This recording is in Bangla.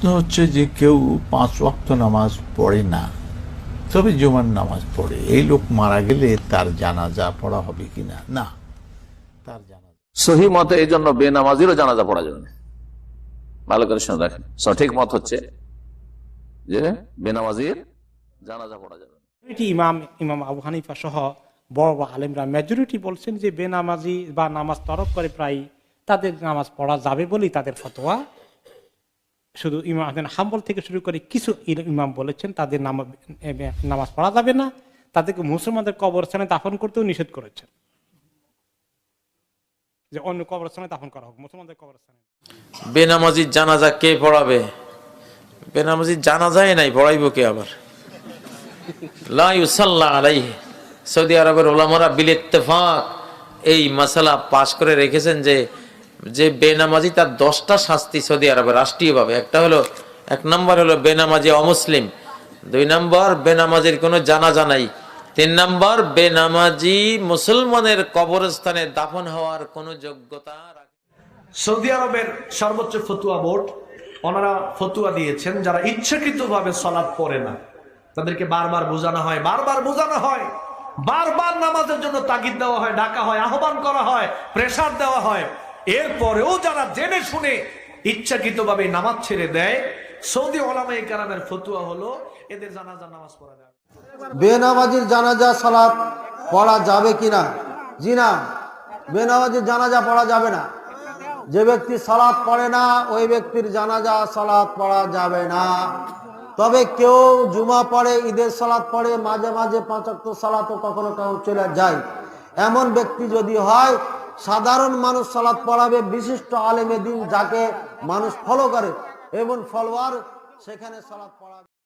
প্রশ্ন হচ্ছে যে কেউ 5 ওয়াক্ত নামাজ পড়ে না, তবে জুমার নামাজ পড়ে, এই লোক মারা গেলে তার জানাজা পড়া হবে কিনা? না, তার জানাজা সহি মতে এই জন্য বেনামাজিরও জানাজা পড়া যাবে না। ভালো করে শুনে দেখেন, সঠিক মত হচ্ছে যে বেনামাজির জানাজা পড়া যাবে না। ইমাম আবু হানিফা সহ বড় বড় আলেমরা মেজরিটি বলছেন যে বেনামাজি বা নামাজ তরক করে প্রায় তাদের নামাজ পড়া যাবে বলেই তাদের ফতোয়া। শুধু ইমাম হাম্বল থেকে শুরু করে কিছু ইমাম বলেছেন তাদের নামাজ পড়া যাবে না, তাদেরকে মুসলমানদের কবরস্থানে দাফন করতেও নিষেধ করেছেন, যে অন্য কবরস্থানে দাফন করা হোক, মুসলমানদের কবরস্থানে। বেনামাজির জানাজা কে পড়াবে? বেনামাজির জানাজাই নাই, পড়াইব কে আবার? লা ইউসাল্লা আলাইহি। সৌদি আরবের ওলামারা বিল ইত্তেফাক এই মাসালা পাশ করে রেখেছেন যে যে বেনামাজি তার 10টা শাস্তি সৌদি আরবে রাষ্ট্রীয়ভাবে। একটা হলো, 1 নম্বর হলো বেনামাজি অমুসলিম, 2 নম্বর বেনামাজির কোনো জানাজা নাই, 3 নম্বর বেনামাজি মুসলমানের কবরস্থানে দাফন হওয়ার কোনো যোগ্যতা রাখে। সৌদি আরবের সর্বোচ্চ ফতুয়া বোর্ড ওনারা ফতুয়া দিয়েছেন, যারা ইচ্ছাকৃতভাবে সালাত পড়ে না তাদেরকে বারবার বোঝানো হয়, বারবার নামাজের জন্য তাগিদ দেওয়া হয়, ডাকা হয়, আহ্বান করা হয়, প্রেসার দেওয়া হয়। এরপরেও যারা জেনে শুনে ইচ্ছাকৃতভাবে নামাজ ছেড়ে দেয়, সৌদি ওলামায়ে কেরামের ফতুয়া হলো এদের জানাজা নামাজ পড়া যাবে। বেনামাজির জানাজা সালাত পড়া যাবে কিনা? জি না, বেনামাজির জানাজা পড়া যাবে না। যে ব্যক্তি সালাত পড়ে না ওই ব্যক্তির জানাজা সালাত পড়া যাবে না। তবে কেউ জুমা পড়ে, ঈদের সালাত পড়ে, মাঝে মাঝে 5 ওয়াক্ত সালাতও কখনো কখনো চলে যায়, এমন ব্যক্তি যদি হয়, সাধারণ মানুষ সালাত পড়াবে, বিশিষ্ট আলেমে দ্বীন যাকে মানুষ ফলো করে এবং ফলোয়ার, সেখানে সালাত পড়াবে।